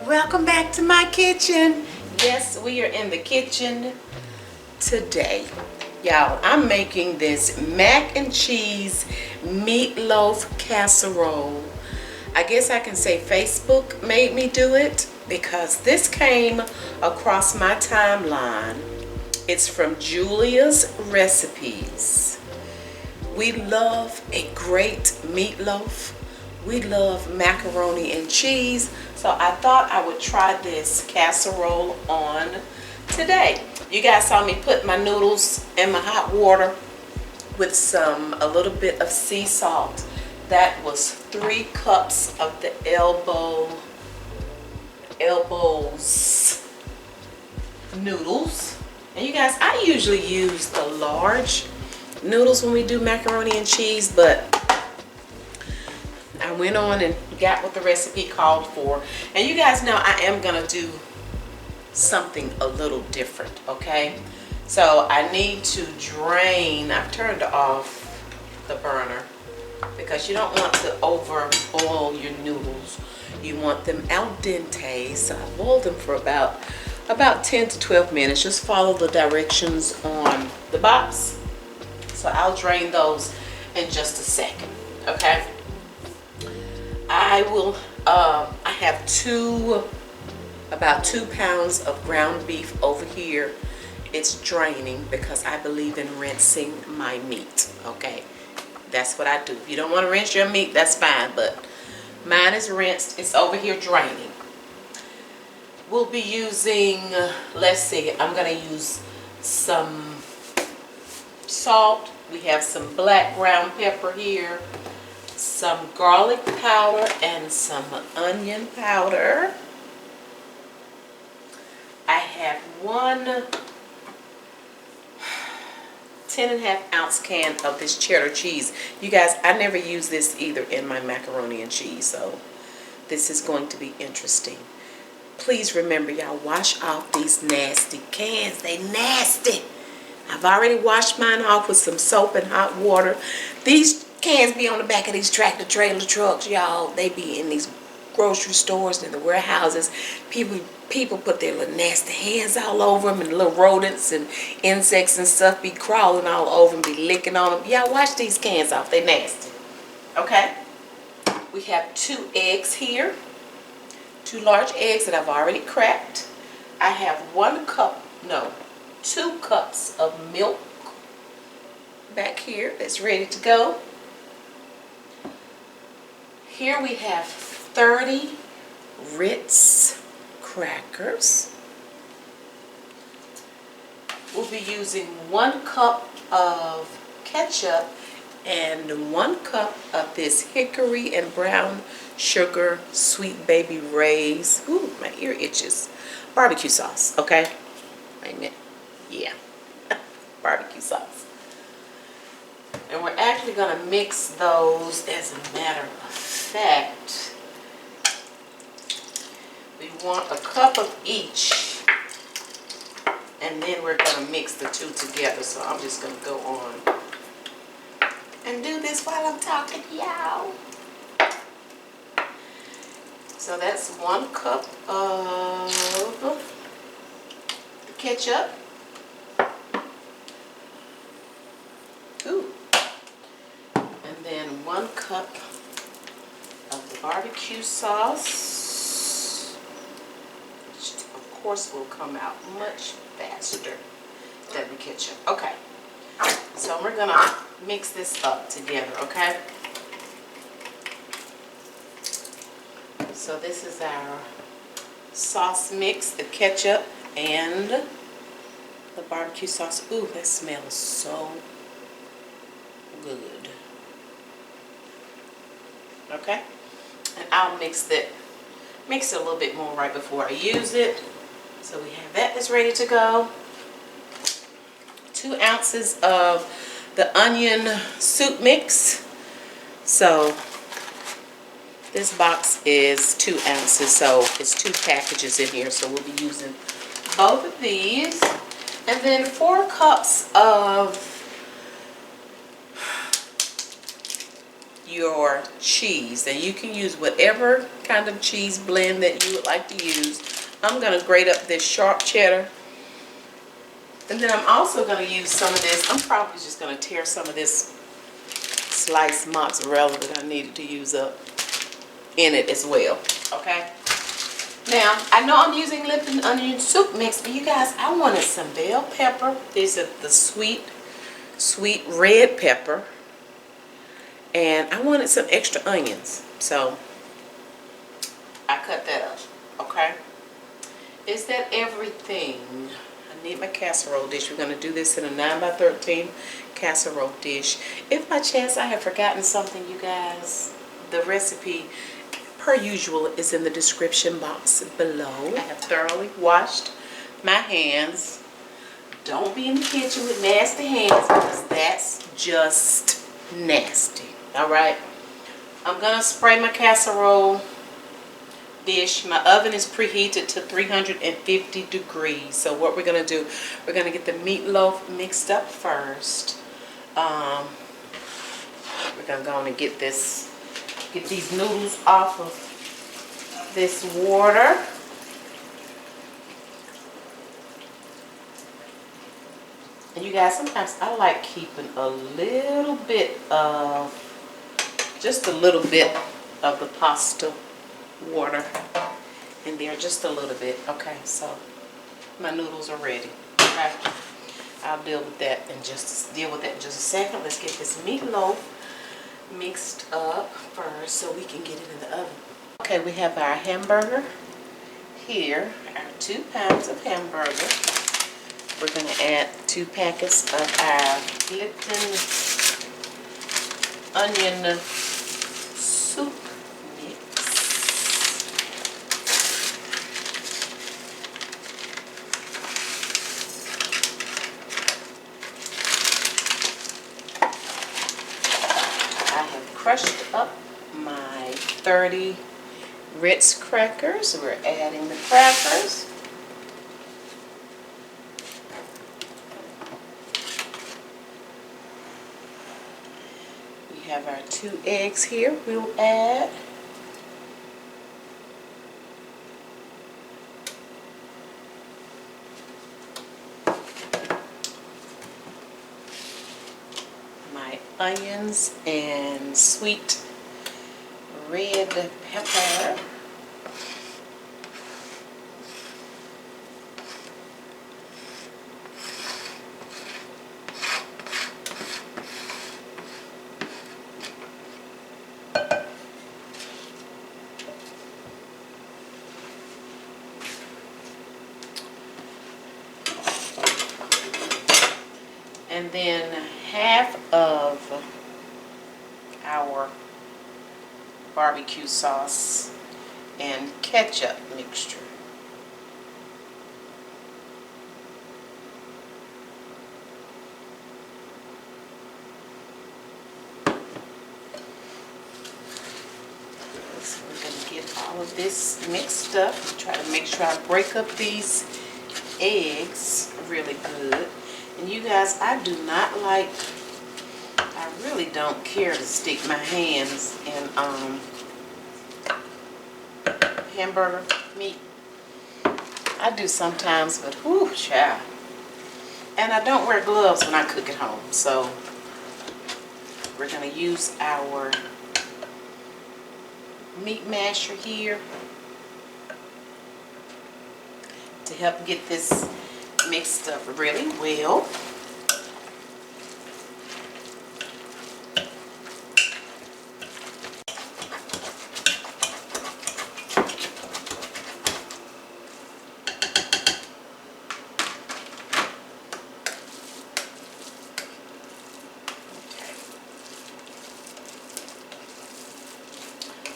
welcome back to my kitchen. Yes, we are in the kitchen today. Y'all, I'm making this mac and cheese meatloaf casserole. I guess I can say Facebook made me do it because this came across my timeline. It's from Julia's Recipes. We love a great meatloaf. We love macaroni and cheese. So I thought I would try this casserole on today. You guys saw me put my noodles in my hot water with a little bit of sea salt. That was 3 cups of the elbows noodles. And you guys, I usually use the large noodles when we do macaroni and cheese, but I went on and got what the recipe called for. And you guys know I am gonna do something a little different, okay? So I need to drain. I've turned off the burner because you don't want to over boil your noodles. You want them al dente. So I boiled them for about 10 to 12 minutes. Just follow the directions on the box. So I'll drain those in just a second, okay? I have about 2 pounds of ground beef over here. It's draining because I believe in rinsing my meat, okay? That's what I do. If you don't want to rinse your meat, that's fine, but mine is rinsed. It's over here draining. We'll be using, let's see, I'm going to use some salt. We have some black ground pepper here, some garlic powder, and some onion powder. I have one 10.5 ounce can of this cheddar cheese. You guys, I never use this either in my macaroni and cheese, so this is going to be interesting. Please remember, y'all, wash off these nasty cans. They nasty. I've already washed mine off with some soap and hot water. These cans be on the back of these tractor trailer trucks, y'all. They be in these grocery stores and the warehouses. People put their little nasty hands all over them, and little rodents and insects and stuff be crawling all over them, be licking on them. Y'all, wash these cans off. They nasty. Okay? We have 2 eggs here. 2 large eggs that I've already cracked. I have 2 cups of milk back here that's ready to go. Here we have 30 Ritz crackers. We'll be using 1 cup of ketchup and 1 cup of this hickory and brown sugar sweet baby Ray's. Ooh, my ear itches. Barbecue sauce, okay? Wait a minute. Yeah, barbecue sauce. And we're actually going to mix those. As a matter of fact, we want a cup of each, and then we're going to mix the 2 together. So I'm just going to go on and do this while I'm talking to y'all. So that's 1 cup of ketchup. Ooh. And then 1 cup of the barbecue sauce, which of course will come out much faster than the ketchup. Okay, so we're gonna mix this up together, okay? So this is our sauce mix, the ketchup and the barbecue sauce. Ooh, that smells so good. Okay, and I'll mix it a little bit more right before I use it. So we have that that's ready to go. 2 ounces of the onion soup mix. So this box is 2 ounces, so it's 2 packages in here. So we'll be using both of these. And then 4 cups of your cheese. And you can use whatever kind of cheese blend that you would like to use. I'm going to grate up this sharp cheddar. And then I'm also going to use some of this. I'm probably just going to tear some of this sliced mozzarella that I needed to use up in it as well. Okay. Now, I know I'm using Lipton onion soup mix, but you guys, I wanted some bell pepper. These are the sweet red pepper. And I wanted some extra onions. So, I cut that up. Okay. Is that everything? I need my casserole dish. We're going to do this in a 9x13 casserole dish. If by chance I have forgotten something, you guys, the recipe, per usual, is in the description box below. I have thoroughly washed my hands. Don't be in the kitchen with nasty hands because that's just nasty. Alright? I'm going to spray my casserole dish. My oven is preheated to 350 degrees. So what we're going to do, we're going to get the meatloaf mixed up first. We're going to go on and get these noodles off of this water. And you guys, sometimes I like keeping a little bit of, just a little bit of the pasta water in there, just a little bit. Okay, so my noodles are ready. Okay, I'll deal with that in just a second. Let's get this meatloaf mixed up first so we can get it in the oven. Okay, we have our hamburger here, our 2 pounds of hamburger. We're going to add 2 packets of our Lipton onion soup mix. I have crushed up my 30 Ritz crackers. We're adding the crackers. We have our 2 eggs here we'll add. My onions and sweet red pepper. And then half of our barbecue sauce and ketchup mixture. So we're going to get all of this mixed up. Try to make sure I break up these eggs really good. And you guys, I do not like, I really don't care to stick my hands in hamburger meat. I do sometimes, but whew, child. And I don't wear gloves when I cook at home. So we're going to use our meat masher here to help get this mixed up really well.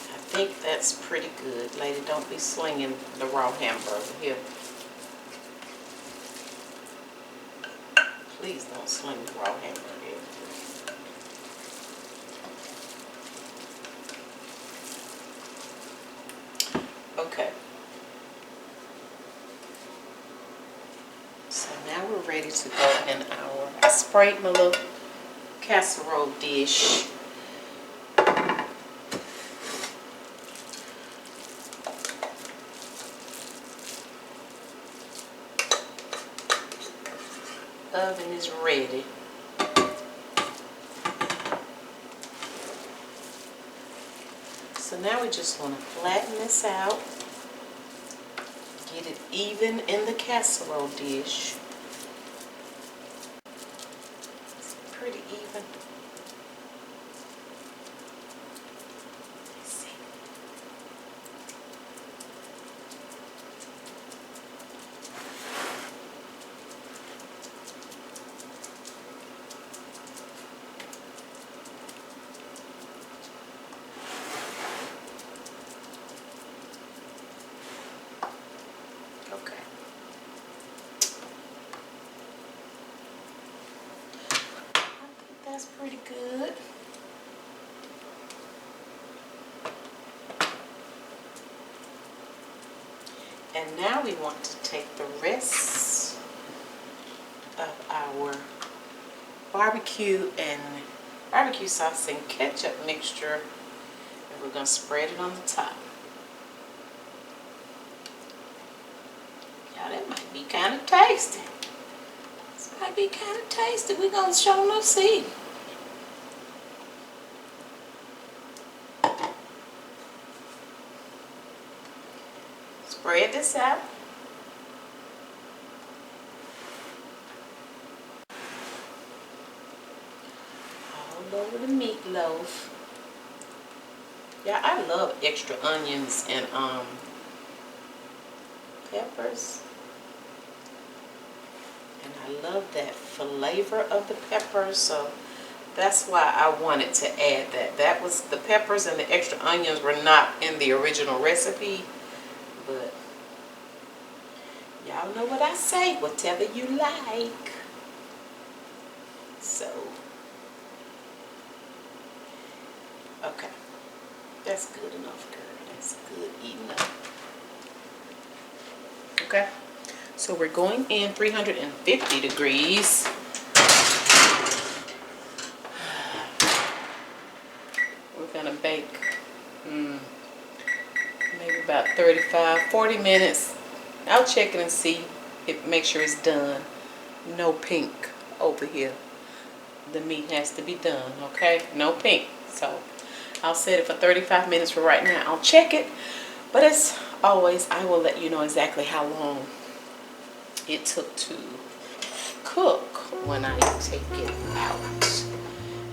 I think that's pretty good. Lady, don't be slinging the raw hamburger here. Please don't sling the raw hamburger here. Okay. So now we're ready to go in I sprayed my little casserole dish oven is ready. So now we just want to flatten this out. Get it even in the casserole dish. It's pretty even. Let's see. Okay. I think that's pretty good. And now we want to take the rest of our barbecue sauce and ketchup mixture, and we're going to spread it on the top. Y'all, that might be kind of tasty. This might be kind of tasty. We're going to show them see. Spread this out. All over the meatloaf. Yeah, I love extra onions and peppers. And I love that flavor of the peppers, so that's why I wanted to add that. That was, the peppers and the extra onions were not in the original recipe. But y'all know what I say, whatever you like. So, okay, that's good enough, girl. That's good enough. Okay, so we're going in 350 degrees. We're gonna bake maybe about 35-40 minutes. I'll check it and see if, make sure it's done. No pink over here. The meat has to be done, okay? No pink. So I'll set it for 35 minutes for right now. I'll check it, but as always, I will let you know exactly how long it took to cook when I take it out.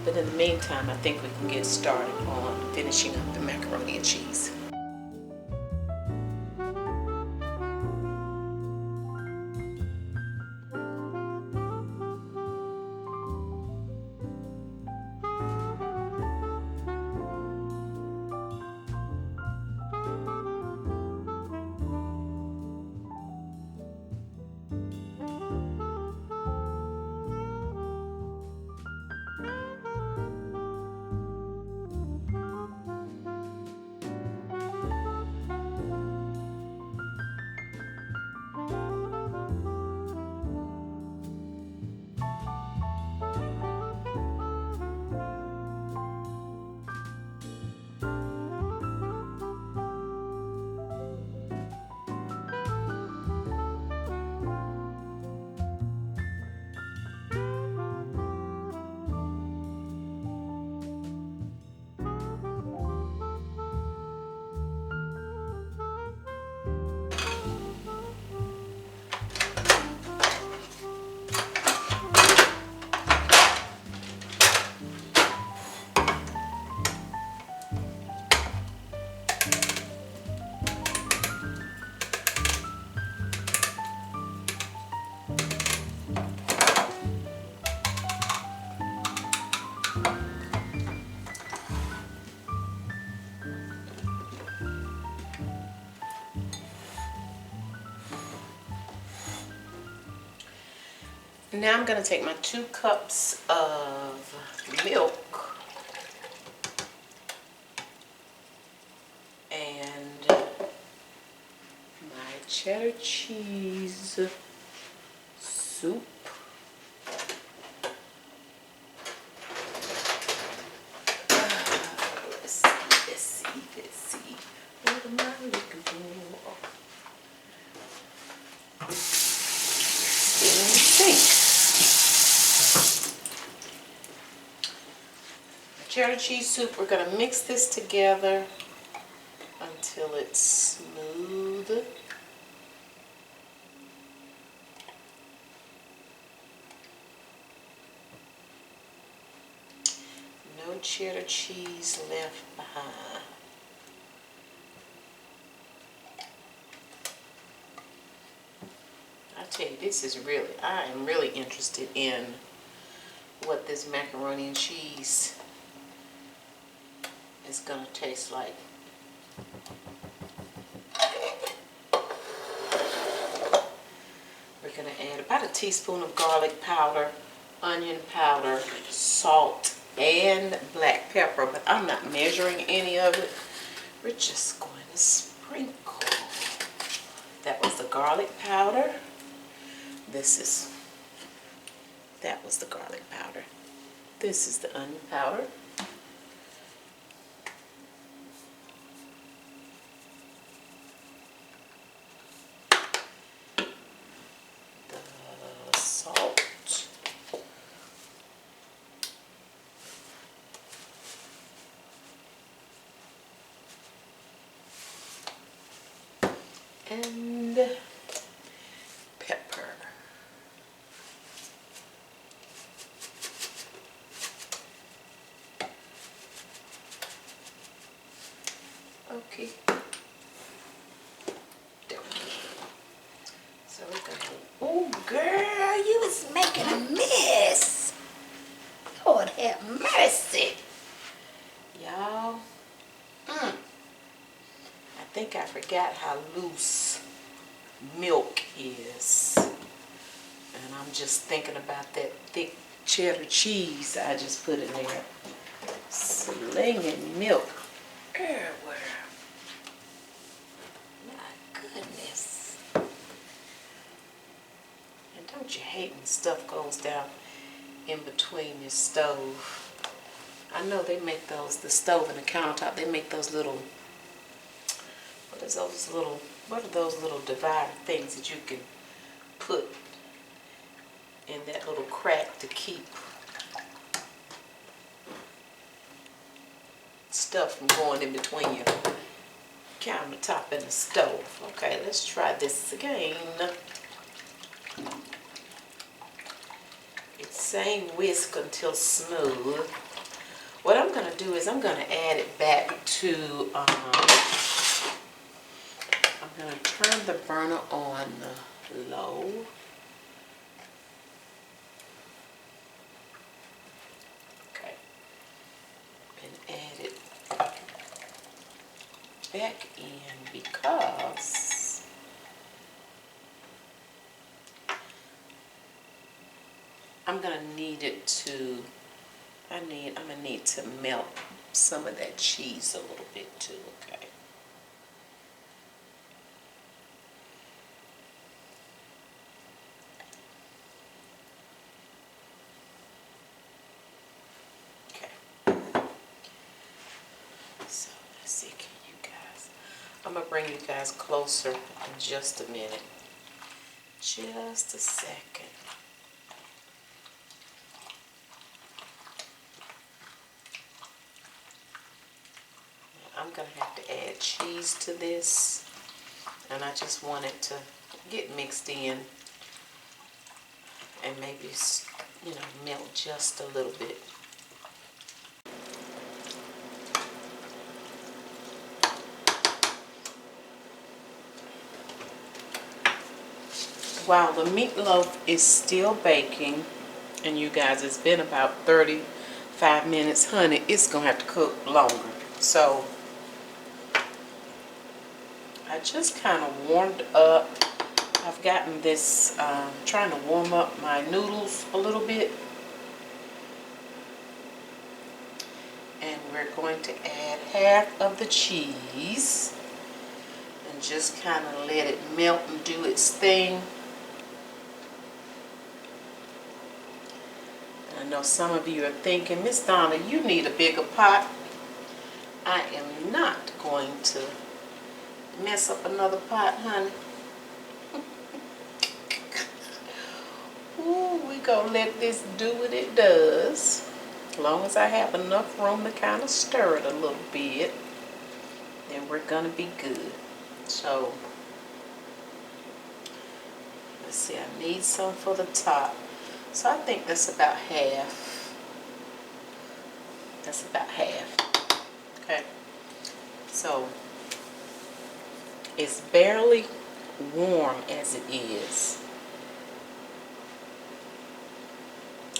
But in the meantime, I think we can get started on finishing up the macaroni and cheese. Now I'm going to take my 2 cups of milk and my cheddar cheese soup. Let's see. What am I looking for? Still in the sink. cheddar cheese soup. We're going to mix this together until it's smooth. No cheddar cheese left behind. I tell you, this is really, I am really interested in what this macaroni and cheese is going to taste like. We're going to add about a teaspoon of garlic powder, onion powder, salt, and black pepper, but I'm not measuring any of it. We're just going to sprinkle. That was the garlic powder. That was the garlic powder. This is the onion powder. The salt. And pepper. Okay. So we're gonna. Oh, girl, you was making a mess. Lord have mercy, y'all. I think I forgot how loose milk is, and I'm just thinking about that thick cheddar cheese I just put in there. Slinging milk everywhere. My goodness. And don't you hate when stuff goes down in between your stove? I know they make those, the stove and the countertop, they make those little, what are those little divider things that you can put in that little crack to keep stuff from going in between your countertop and the stove. Okay, let's try this again. It's saying whisk until smooth. What I'm going to do is I'm going to add it back to, I'm going to turn the burner on low. Okay. And add it back in because I'm going to need it to, I'm going to need to melt some of that cheese a little bit too, okay? So let's see, can you guys, I'm going to bring you guys closer in just a minute. Just a second. I'm going to have to add cheese to this, and I just want it to get mixed in and maybe, you know, melt just a little bit. While the meatloaf is still baking, and you guys, it's been about 35 minutes, honey, it's going to have to cook longer. So I just kind of warmed up. I've gotten this, trying to warm up my noodles a little bit. And we're going to add half of the cheese and just kind of let it melt and do its thing. I know some of you are thinking, Miss Donna, you need a bigger pot. I am not going to mess up another pot, honey. Ooh, we gonna let this do what it does. long as I have enough room to kind of stir it a little bit, then we're gonna be good. So let's see, I need some for the top. So I think that's about half. That's about half. Okay. So it's barely warm as it is.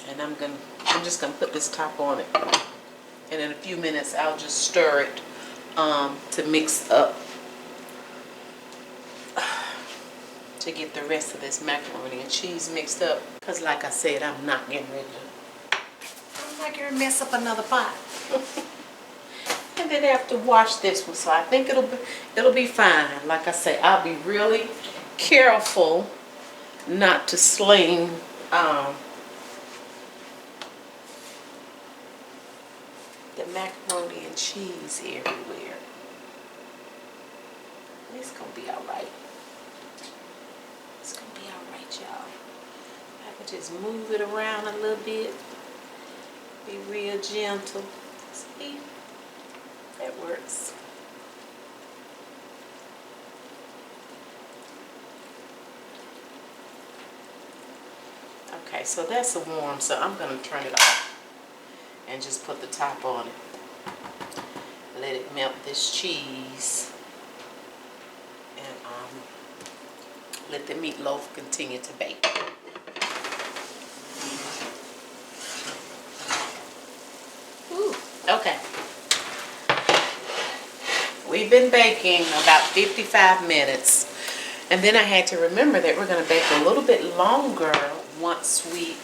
And I'm just gonna put this top on it. And in a few minutes I'll just stir it to mix up, to get the rest of this macaroni and cheese mixed up. Because like I said, I'm not getting to mess up another pot. And then I have to wash this one, so I think it'll be fine. Like I say, I'll be really careful not to sling the macaroni and cheese everywhere. It's gonna be all right. It's gonna be all right, y'all. I can just move it around a little bit. Be real gentle. See? That works. Okay, so that's a warm, so I'm gonna turn it off and just put the top on it. Let it melt this cheese, and let the meatloaf continue to bake. Ooh, okay. We've been baking about 55 minutes. And then I had to remember that we're going to bake a little bit longer once we,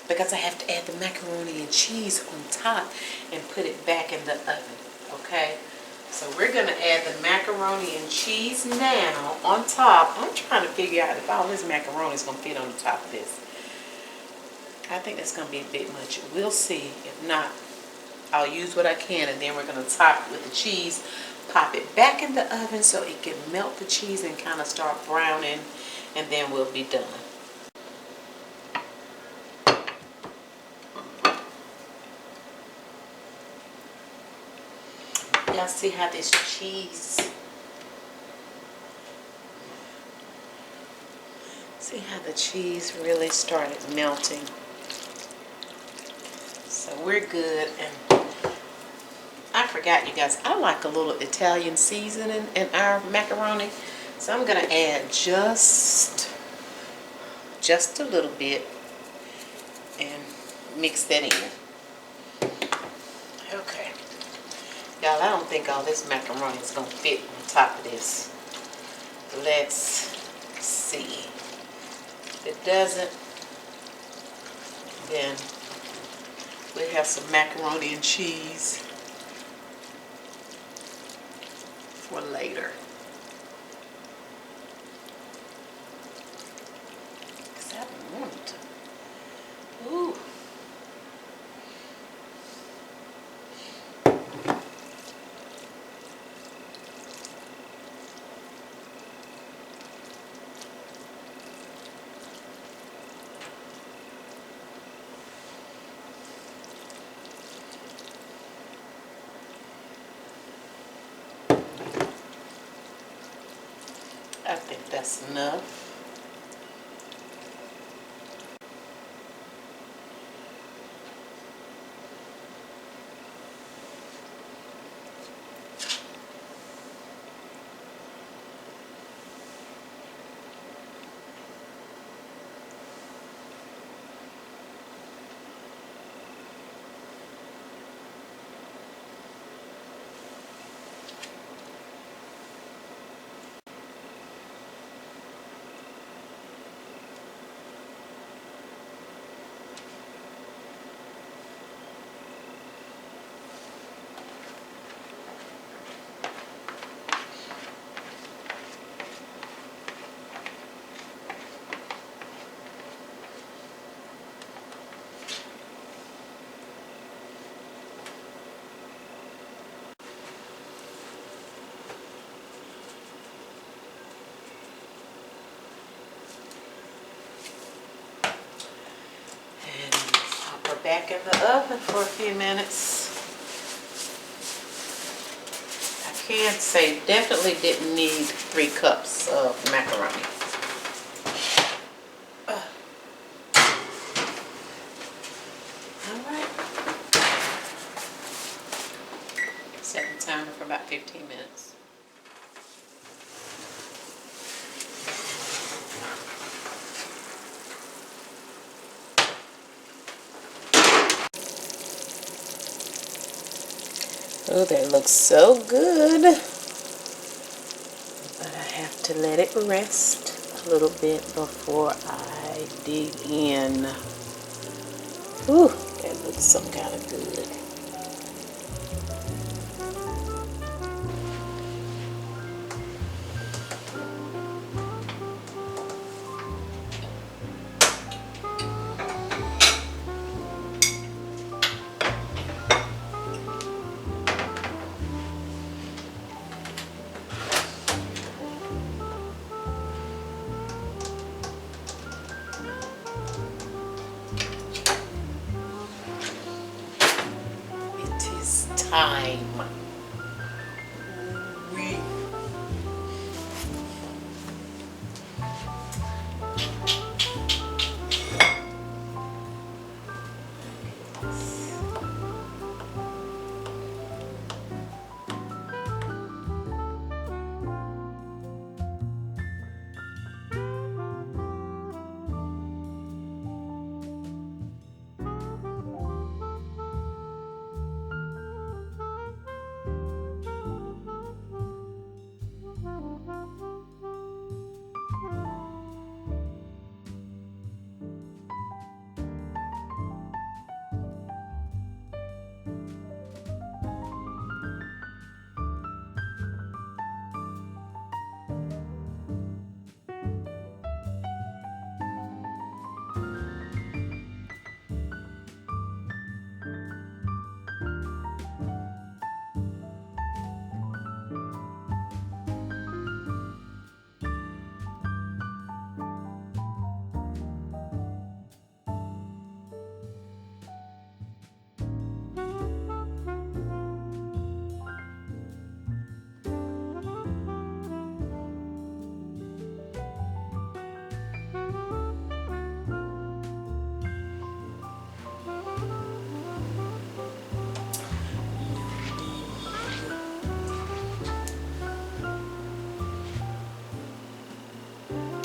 because I have to add the macaroni and cheese on top and put it back in the oven, okay? So we're going to add the macaroni and cheese now on top. I'm trying to figure out if all this macaroni is going to fit on the top of this. I think that's going to be a bit much. We'll see. If not, I'll use what I can, and then we're going to top it with the cheese, pop it back in the oven so it can melt the cheese and kind of start browning, and then we'll be done. Y'all see how this cheese, see how the cheese really started melting. So we're good. And I forgot, you guys, I like a little Italian seasoning in our macaroni. So I'm going to add just a little bit and mix that in. Okay. Y'all, I don't think all this macaroni is going to fit on top of this. Let's see. If it doesn't, then we'll have some macaroni and cheese for later. Because I don't want it to. Ooh. I think that's enough. back in the oven for a few minutes. I can say definitely didn't need 3 cups of macaroni. Alright. Set the timer for about 15 minutes. Oh, that looks so good. But I have to let it rest a little bit before I dig in. Ooh, that looks some kind of good. Time.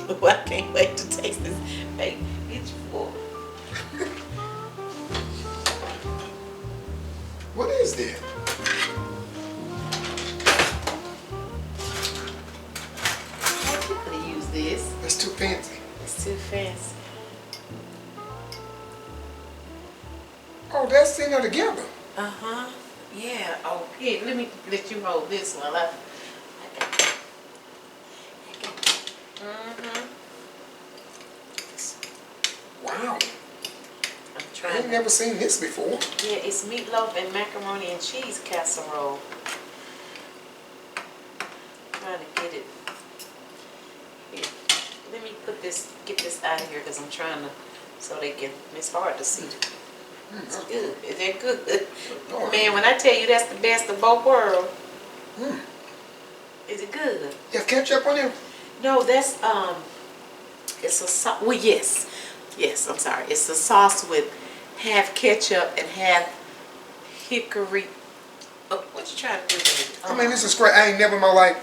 Oh, I can't wait to taste this baked bitch full. What is that? You could have used this. That's too fancy. It's too fancy. Oh, that's in there together. Uh-huh. Yeah. Oh, here, let me let you hold this while I Wow. I'm I trying ain't never seen this before. Yeah, it's meatloaf and macaroni and cheese casserole. Trying to get it. Here. Let me get this out of here because I'm trying to, so they can, it's hard to see. It's good. Is that good? Man, when I tell you that's the best of both worlds. Is it good? You have ketchup on there? No, that's, it's a sauce. Well, yes. Yes, I'm sorry. It's a sauce with half ketchup and half hickory. Oh, what you trying to do, baby? I mean, this is great. I ain't never in my life,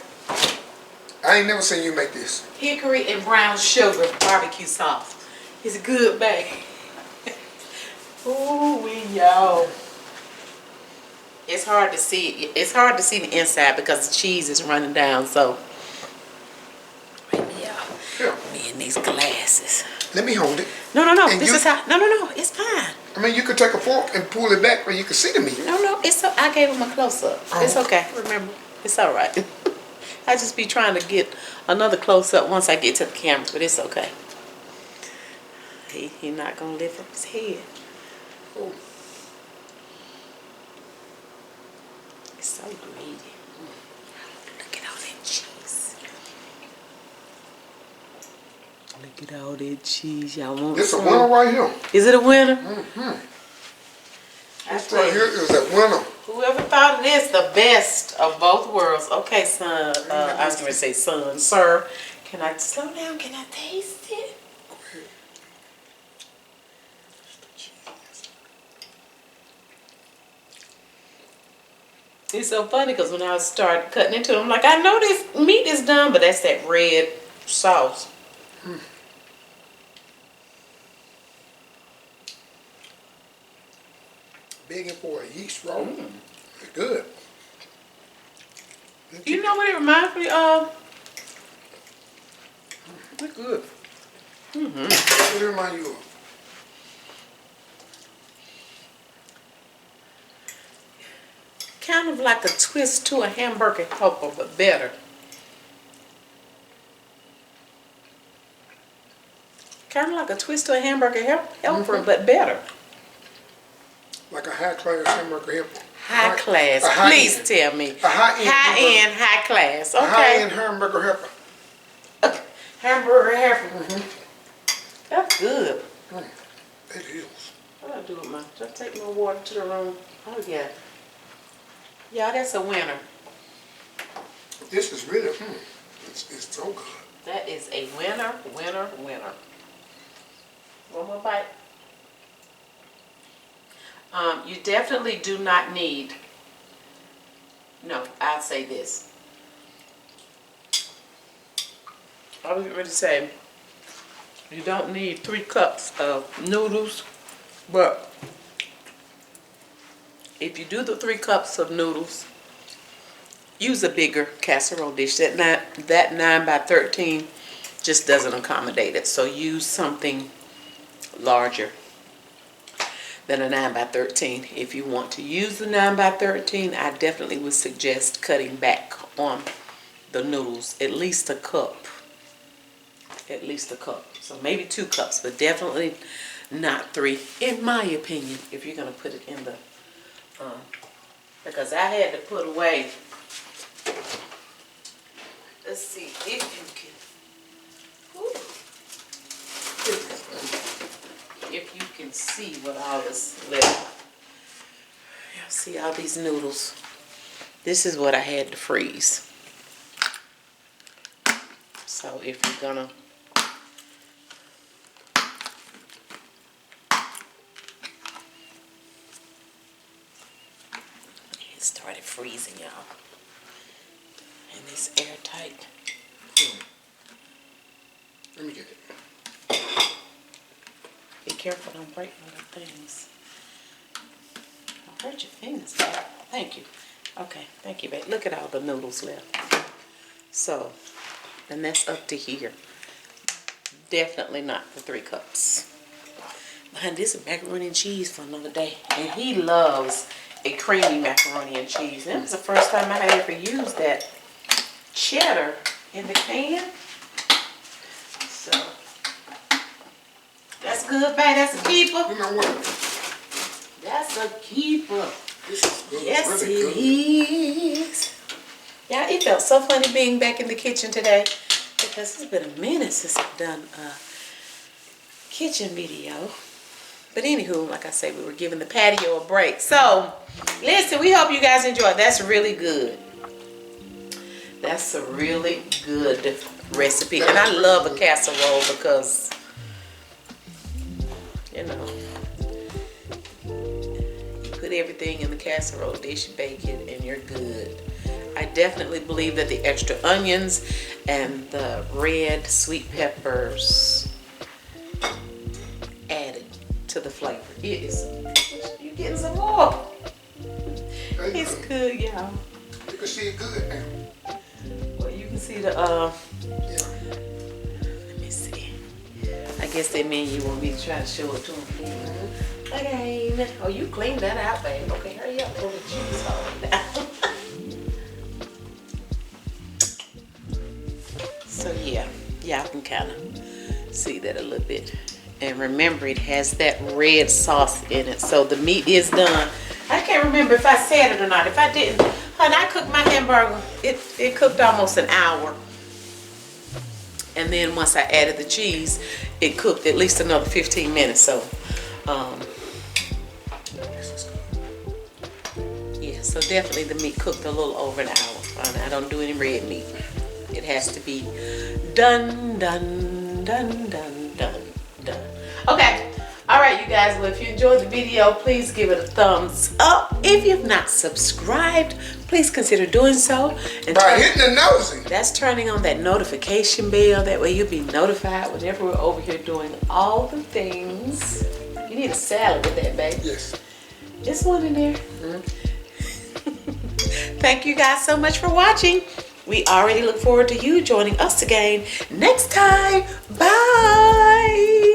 I ain't never seen you make this. Hickory and brown sugar barbecue sauce. It's good, babe. Ooh, y'all. It's hard to see. It's hard to see the inside because the cheese is running down. So, right now, Yeah. me in these glasses. Let me hold it. No. And This is how. No. It's fine. I mean, you could take a fork and pull it back where you can see the meat. No. It's. I gave him a close up. It's okay. Remember, it's all right. I just be trying to get another close up once I get to the camera, but it's okay. He not gonna lift up his head. Oh. It's so greedy. Look at all that cheese. Look at all that cheese. Y'all want This a some? winner right here. Is it a winner? This right here is a winner. Whoever thought of this, the best of both worlds. Okay, son. I was going to say son, sir. Can I slow down? Can I taste it? It's so funny because when I started cutting into it, I'm like, I know this meat is done, but that's that red sauce. Begging for a yeast roll. It's good. You know what it reminds me of? It's good. What does it remind you of? Kind of like a twist to a hamburger helper, but better. Kind of like a twist to a hamburger helper, but better. Like a high class hamburger helper. High class. Please tell me. A high-end high class. A Okay. high-end hamburger helper. Hamburger helper. That's good. It is. What do I do with my? Just take my water to the room. Oh yeah. Yeah, that's a winner. This is really, it's so good. That is a winner, winner, winner. One more bite. You definitely do not need, no, I'll say this. I was going to say, you don't need 3 cups of noodles, but if you do the 3 cups of noodles, use a bigger casserole dish. That 9 by 13 just doesn't accommodate it. So use something larger than a 9 by 13. If you want to use the 9 by 13, I definitely would suggest cutting back on the noodles. At least a cup. At least a cup. So maybe 2 cups, but definitely not 3, in my opinion, if you're going to put it in the because I had to put away, let's see if you can see what all this left. Y'all see all these noodles? This is what I had to freeze. So if you're gonna started freezing, y'all, and it's airtight. Let me get it. Be careful, don't break one of the things. I'll hurt your fingers, babe. Thank you. Okay, thank you, babe. Look at all the noodles left. So, and that's up to here. Definitely not the 3 cups. Behind this is macaroni and cheese for another day, and he loves a creamy macaroni and cheese. And it was the first time I had ever used that cheddar in the can. So that's good, babe. That's a keeper. You know what? That's a keeper. This is good. Yes, really good. it is. Yeah, it felt so funny being back in the kitchen today because it's been a minute since I've done a kitchen video. But anywho, like I say, we were giving the patio a break. So, listen, we hope you guys enjoy. That's really good. That's a really good recipe. And I love a casserole because, you know, you put everything in the casserole dish, bake it, and you're good. I definitely believe that the extra onions and the red sweet peppers added to the flavor. It is. You getting some more? It's good, y'all. You can see it good now. Well, you can see the Yeah. let me see. I guess they mean you want me to try to show it to them. Okay. Oh, you cleaned that out, babe. Okay, hurry up. Pull the cheese all down. So yeah, y'all can kind of see that a little bit. And remember, it has that red sauce in it. So the meat is done. I can't remember if I said it or not. If I didn't, honey, I cooked my hamburger. It cooked almost an hour. And then once I added the cheese, it cooked at least another 15 minutes. So, So definitely the meat cooked a little over an hour. I don't do any red meat. It has to be done. Okay. All right, you guys. Well, if you enjoyed the video, please give it a thumbs up. If you've not subscribed, please consider doing so. And by hitting the nosy. That's turning on that notification bell. That way you'll be notified whenever we're over here doing all the things. You need a salad with that, baby. Yes. Just one in there. Thank you guys so much for watching. We already look forward to you joining us again next time. Bye.